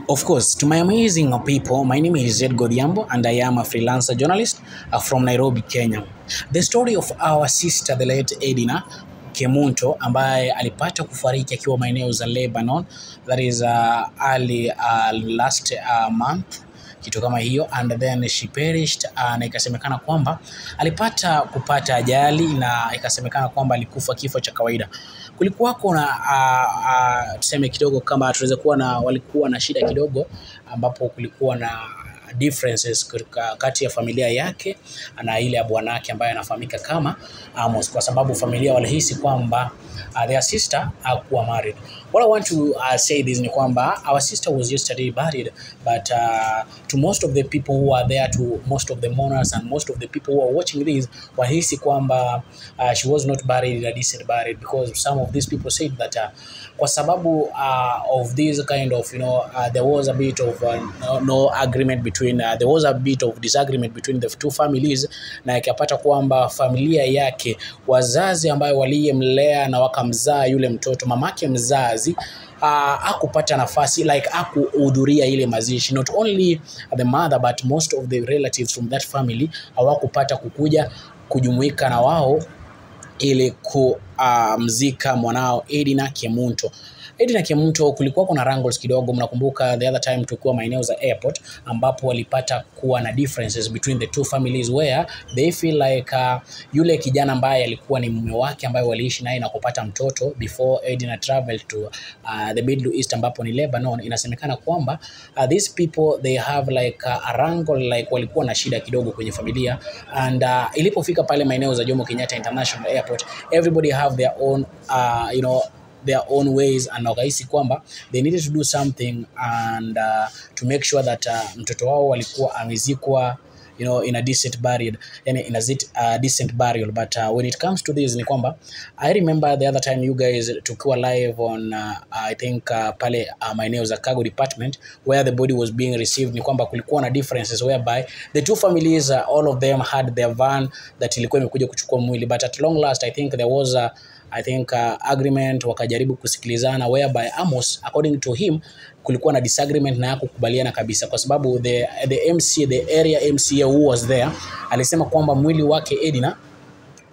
Of course, to my amazing people, my name is Zed Godhiambo and I am a freelancer journalist from Nairobi, Kenya. The story of our sister, the late Edina Kemunto, ambaye alipata kufariki akiwa maeneo za Lebanon, that is early last month, kitu kama hiyo, and then she perished, na ikasemekana kwamba alipata kupata ajali na ikasemekana kwamba alikufa kifo cha kawaida. Kulikuwa kuna tuseme kidogo kama tunaweza kuwa na walikuwa na shida kidogo, ambapo kulikuwa na differences kati ya familia yake na ile ya bwanake ambaye anafahamika kama Amos, kwa sababu familia walihisi kwamba their sister hakuwa married. What I want to say this ni kwamba our sister was yesterday married, but to most of the people who are there, to most of the mourners and most of the people who are watching this, wahisi kwamba she was not buried in a decent burial, because some of these people said that kwa sababu of this kind of, there was a bit of no agreement between, there was a bit of disagreement between the two families, na ikapata kwamba familia yake, wazazi ambayo waliyemlea na wakamzaa yule mtoto, mamake mzazi hakupata nafasi, like hakuhudhuria ile mazishi. Not only the mother but most of the relatives from that family hawakupata kukuja kujumuika na wao ili kumzika mwanao Edina Kemunto. Edina Kemunto, kulikuwa kuna wrangles kidogo. Mnakumbuka the other time tulikuwa maeneo za airport, ambapo walipata kuwa na differences between the two families, where they feel like yule kijana ambaye alikuwa ni mume wake ambaye waliishi naye na kupata mtoto before Edina traveled to the Middle East, ambapo ni Lebanon. Inasemekana kwamba these people they have like a wrangle, like walikuwa na shida kidogo kwenye familia, and ilipofika pale maeneo za Jomo Kenyatta International Airport, everybody have their own their own ways, and wakaisi kwamba they needed to do something and to make sure that mtoto wao walikuwa amezikwa in a decent burial, in a decent burial. But when it comes to this ni kwamba I remember the other time you guys tukiwa live on I think pale maeneo za cargo department where the body was being received, ni kwamba kulikuwa na differences whereby the two families all of them had their van that ilikuwa imekuja kuchukua mwili, but at long last I think there was agreement, wakajaribu kusikilizana, whereby Amos, according to him, kulikuwa na disagreement na hakukubaliana kabisa, kwa sababu the MC, the area MCA who was there, alisema kwamba mwili wake Edina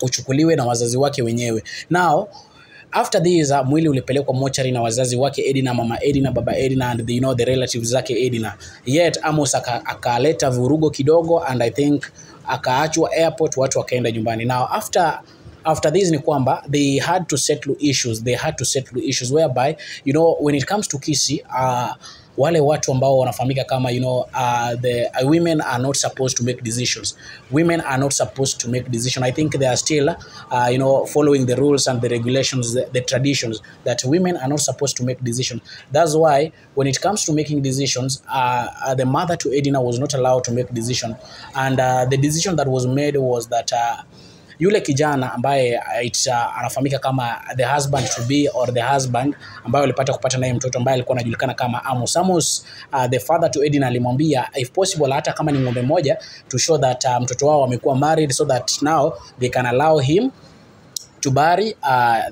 uchukuliwe na wazazi wake wenyewe. Now after this mwili ulipelekwa mochari na wazazi wake Edina, mama Edina, baba Edina, and the relatives zake Edina. Yet Amos akaleta vurugo kidogo, and I think akaachwa airport, watu wakaenda nyumbani. Now after this ni kwamba they had to settle issues whereby when it comes to kisi, wale watu ambao wanafahamika kama the women are not supposed to make decisions. Women are not supposed to make decisions. I think they are still following the rules and the regulations, the traditions, that women are not supposed to make decisions. That's why when it comes to making decisions, the mother to Edina was not allowed to make decision, and the decision that was made was that yule kijana ambaye anafahamika kama the husband to be, or the husband ambaye alipata kupata naye mtoto ambaye alikuwa anajulikana kama Amos, the father to Edina alimwambia if possible, hata kama ni ng'ombe moja, to show that mtoto wao amekuwa married, so that now they can allow him to bury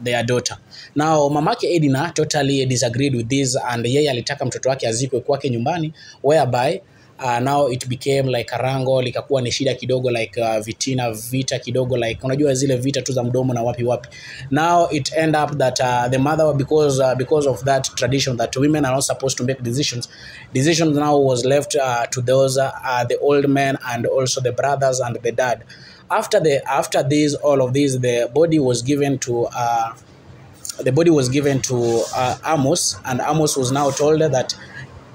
their daughter. Now mamake Edina totally disagreed with this, and yeye alitaka mtoto wake azikwe kwake nyumbani, whereby now it became like a wrangle, ikakuwa ni shida kidogo, like vita kidogo, like unajua zile vita tu za mdomo na wapi. Now it end up that the mother, because of that tradition that women are not supposed to make decisions now was left to those the old men and also the brothers and the dad. After this, all of this, the body was given to Amos, and Amos was now told that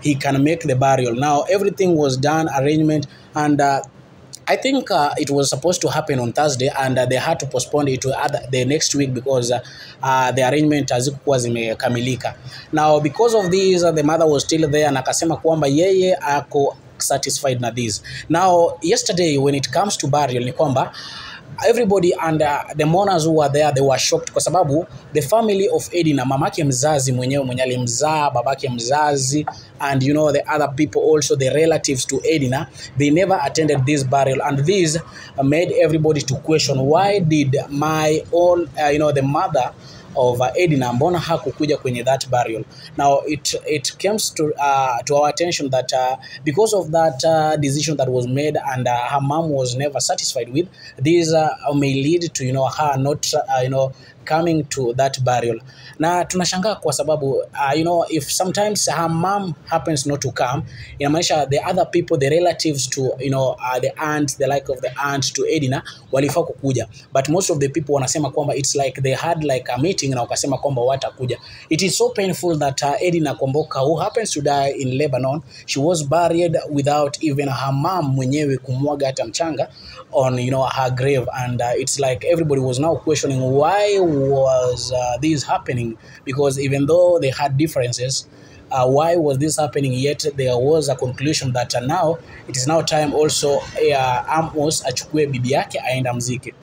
he can make the burial. Now everything was done, arrangement, and I think it was supposed to happen on Thursday, and they had to postpone it to the next week because the arrangement hazikuwa zimekamilika. Now because of this, the mother was still there, na akasema kwamba yeye ako satisfied na this. Now yesterday when it comes to burial ni kwamba everybody and the mourners who were there, they were shocked kwa sababu the family of Edina, mamake mzazi mwenye alimzaa, babake mzazi, and the other people also, the relatives to Edina, they never attended this burial, and this made everybody to question, why did my own the mother of Edinah, mbona hakukuja kwenye that burial. Now it comes to our attention that because of that decision that was made, and her mom was never satisfied with this, may lead to her not coming to that burial. Na tunashangaa kwa sababu if sometimes her mom happens not to come, inamaanisha the other people, the relatives to the aunt, the like of the aunt to Edinah walifaa kukuja, but most of the people wanasema kwamba it's like they had like a meeting na wakasema kwamba watakuja. It is so painful that Edinah Kwamboka, who happens to die in Lebanon, she was buried without even her mom mwenyewe kumwaga hata mchanga on her grave. And it's like everybody was now questioning why was this happening, because even though they had differences, why was this happening? Yet there was a conclusion that now it is now time also Amos achukue bibi yake aenda mziki.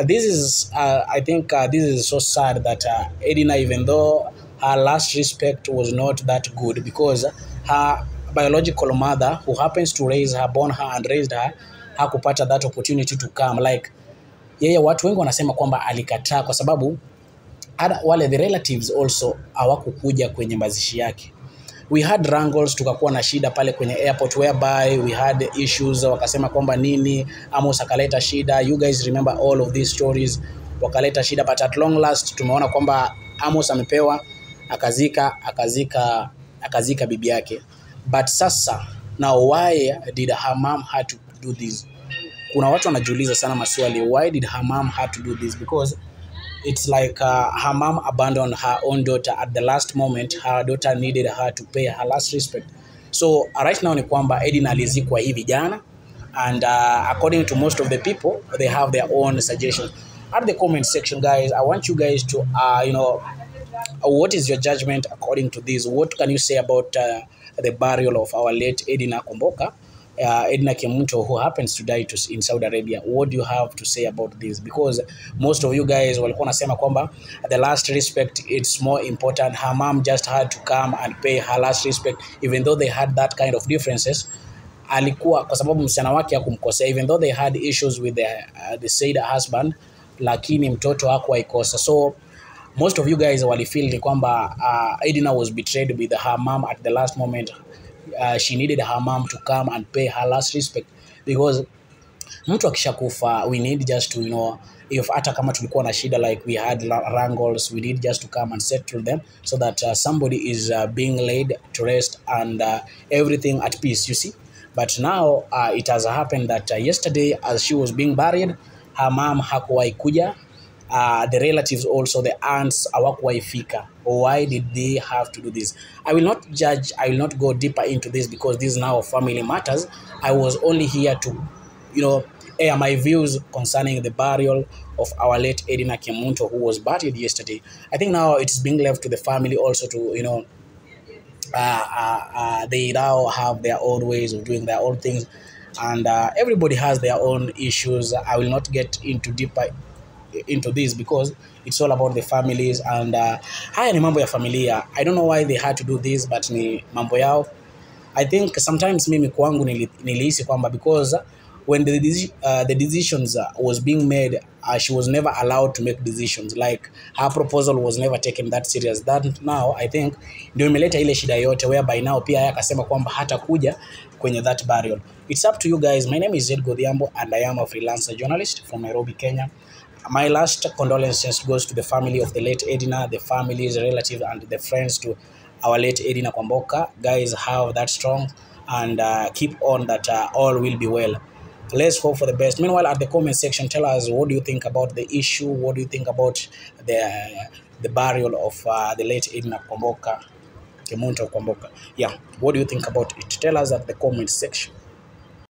This is I think this is so sad that Edinah, even though her last respect was not that good, because her biological mother, who happens to raise her, born her and raised her, hakupata that opportunity to come. Like yeye, watu wengi wanasema kwamba alikataa kwa sababu wale the relatives also hawakukuja kwenye mazishi yake. We had wrangles, tukakuwa na shida pale kwenye airport, whereby we had issues, wakasema kwamba nini Amos akaleta shida. You guys remember all of these stories, wakaleta shida, but at long last tumeona kwamba Amos amepewa akazika bibi yake. But sasa, now why did her mom had to do this? Kuna watu wanajiuliza sana maswali, why did her mom had to do this? Because it's like her mom abandoned her own daughter at the last moment. Her daughter needed her to pay her last respect. So right now ni kwamba Edinah alizikwa hivi jana, and according to most of the people, they have their own suggestions. At the comment section, guys, I want you guys to what is your judgment according to this? What can you say about the burial of our late Edinah Kwamboka, Edinah Kemunto, who happens to die in Saudi Arabia? What do you have to say about this? Because most of you guys walikuwa nasema kwamba the last respect, it's more important. Her mom just had to come and pay her last respect, even though they had that kind of differences. Alikuwa kwa sababu msichana wake hakumkosea, even though they had issues with the said husband, lakini mtoto hakuwa ikosa. So most of you guys walifeel ni kwamba Edinah was betrayed with her mom at the last moment. She needed her mom to come and pay her last respect, because mtu akishakufa, we need just to if hata kama tulikuwa na shida, like we had wrangles, we need just to come and settle them, so that somebody is being laid to rest and everything at peace, you see. But now it has happened that yesterday, as she was being buried, her mom hakuwahi kuja. The relatives also, the aunts, hawakuwahi fika. Why did they have to do this? I will not judge, I will not go deeper into this, because this is now family matters. I was only here to air my views concerning the burial of our late Edinah Kemunto, who was buried yesterday. I think now it's being left to the family also to they now have their own ways of doing their own things, and everybody has their own issues. I will not get into deeper into this, because it's all about the families, and haya ni mambo ya familia. I don't know why they had to do this, but ni mambo yao. I think sometimes mimi kwangu nilihisi kwamba, because when the decisions was being made, she was never allowed to make decisions. Like her proposal was never taken that serious. That now I think ndio imeleta ile shida yote, whereby now pia yeye akasema kwamba hata kuja kwenye that burial. It's up to you guys. My name is Zed Godhiambo, and I am a freelancer journalist from Nairobi, Kenya. My last condolences goes to the family of the late Edinah, the families, relatives, and the friends to our late Edinah Kwamboka. Guys, have that strong, and keep on that all will be well. Let's hope for the best. Meanwhile, at the comment section, tell us what do you think about the issue. What do you think about the burial of the late Edinah Kwamboka, Kemunto Kwamboka? Yeah, what do you think about it? Tell us at the comment section.